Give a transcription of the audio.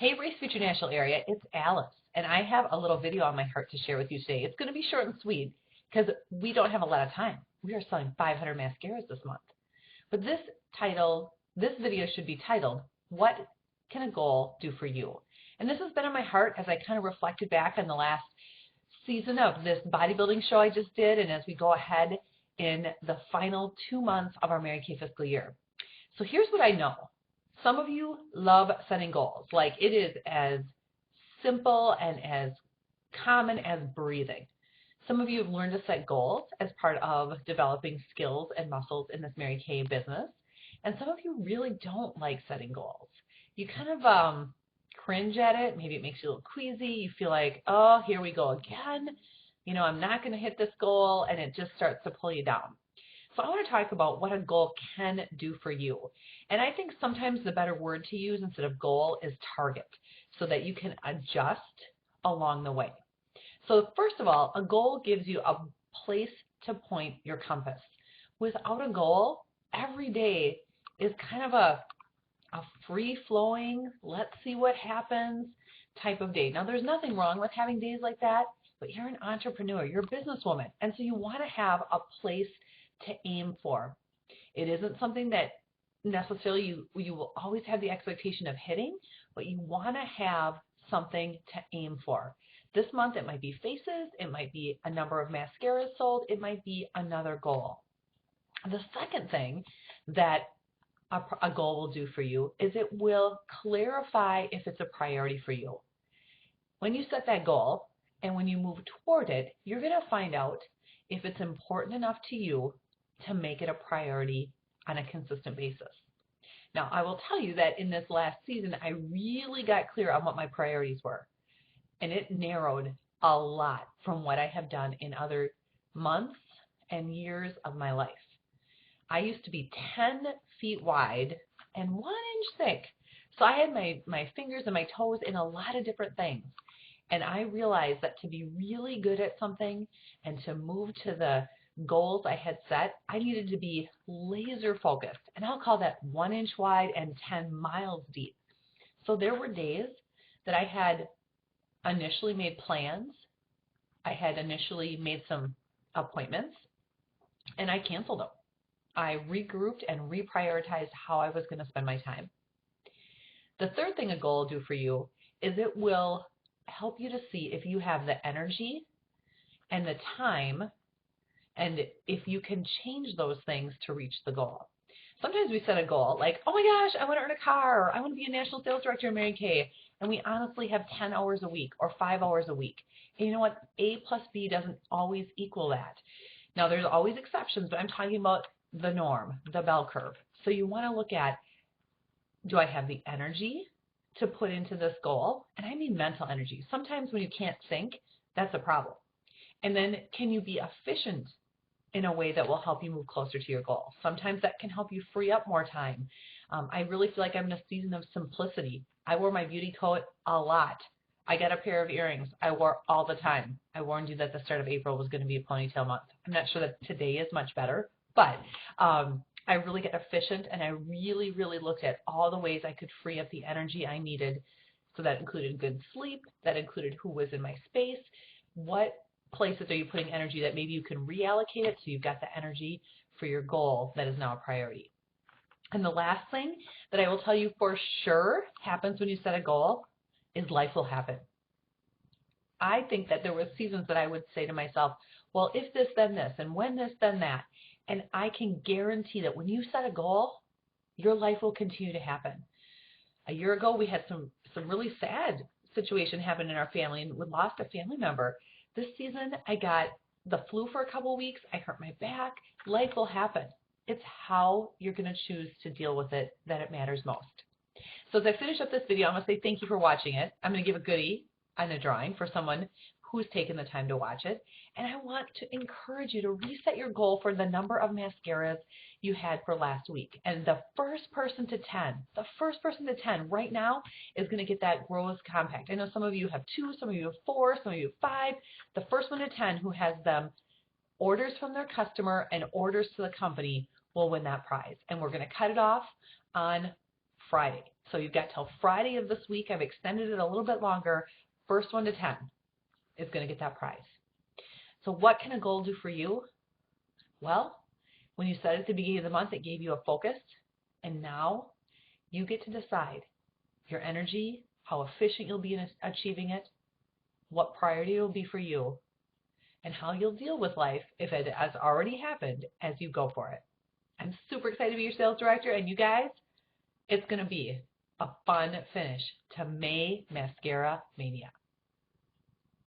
Hey, Race Future National Area, it's Alice, and I have a little video on my heart to share with you today. It's going to be short and sweet because we don't have a lot of time. We are selling 500 mascaras this month. But this video should be titled, What Can a Goal Do for You? And this has been on my heart as I kind of reflected back on the last season of this bodybuilding show I just did, and as we go ahead in the final 2 months of our Mary Kay fiscal year. So here's what I know. Some of you love setting goals. Like, it is as simple and as common as breathing. Some of you have learned to set goals as part of developing skills and muscles in this Mary Kay business. And some of you really don't like setting goals. You kind of cringe at it. Maybe it makes you a little queasy. You feel like, oh, here we go again. You know, I'm not going to hit this goal, and it just starts to pull you down. So I want to talk about what a goal can do for you. And I think sometimes the better word to use instead of goal is target, so that you can adjust along the way. So first of all, a goal gives you a place to point your compass. Without a goal, every day is kind of a free-flowing, let's see what happens type of day. Now, there's nothing wrong with having days like that, but you're an entrepreneur, you're a businesswoman, and so you want to have a place to aim for. It isn't something that necessarily you will always have the expectation of hitting, but you want to have something to aim for. This month it might be faces, it might be a number of mascaras sold, it might be another goal. The second thing that a goal will do for you is it will clarify if it's a priority for you. When you set that goal and when you move toward it, you're going to find out if it's important enough to you to make it a priority on a consistent basis. Now, I will tell you that in this last season, I really got clear on what my priorities were, and it narrowed a lot from what I have done in other months and years of my life. I used to be 10 feet wide and 1 inch thick, so I had my fingers and my toes in a lot of different things, and I realized that to be really good at something and to move to the goals I had set, I needed to be laser focused, and I'll call that 1 inch wide and 10 miles deep. So there were days that I had initially made plans, I had initially made some appointments, and I canceled them. I regrouped and reprioritized how I was going to spend my time. The third thing a goal will do for you is it will help you to see if you have the energy and the time, and if you can change those things to reach the goal. Sometimes we set a goal like, oh my gosh, I want to earn a car, or I want to be a national sales director in Mary Kay, and we honestly have 10 hours a week or 5 hours a week. And you know what? A plus B doesn't always equal that. Now, there's always exceptions, but I'm talking about the norm, the bell curve. So you want to look at, do I have the energy to put into this goal? And I mean mental energy. Sometimes when you can't think, that's a problem. And then, can you be efficient in a way that will help you move closer to your goal? Sometimes that can help you free up more time. I really feel like I'm in a season of simplicity. I wore my beauty coat a lot. I got a pair of earrings I wore all the time. I warned you that the start of April was going to be a ponytail month. I'm not sure that today is much better, but I really got efficient, and I really, really looked at all the ways I could free up the energy I needed. So that included good sleep, that included who was in my space, what places are you putting energy that maybe you can reallocate it so you've got the energy for your goal that is now a priority. And the last thing that I will tell you for sure happens when you set a goal is life will happen. I think that there were seasons that I would say to myself, well, if this, then this, and when this, then that. And I can guarantee that when you set a goal, your life will continue to happen. A year ago, we had some really sad situation happen in our family, and we lost a family member. This season, I got the flu for a couple of weeks. I hurt my back. Life will happen. It's how you're going to choose to deal with it that it matters most. So as I finish up this video, I'm going to say thank you for watching it. I'm going to give a goodie on a drawing for someone who's taken the time to watch it. And I want to encourage you to reset your goal for the number of mascaras you had for last week. And the first person to 10 right now is going to get that Rose Compact. I know some of you have 2, some of you have 4, some of you have 5. The first one to 10 who has them orders from their customer and orders to the company will win that prize. And we're going to cut it off on Friday. So you've got till Friday of this week. I've extended it a little bit longer. First 1 to 10 is going to get that prize. So what can a goal do for you? Well, when you set it at the beginning of the month, it gave you a focus. And now you get to decide your energy, how efficient you'll be in achieving it, what priority it will be for you, and how you'll deal with life if it has already happened as you go for it. I'm super excited to be your sales director, and you guys, it's going to be a fun finish to May Mascara Mania.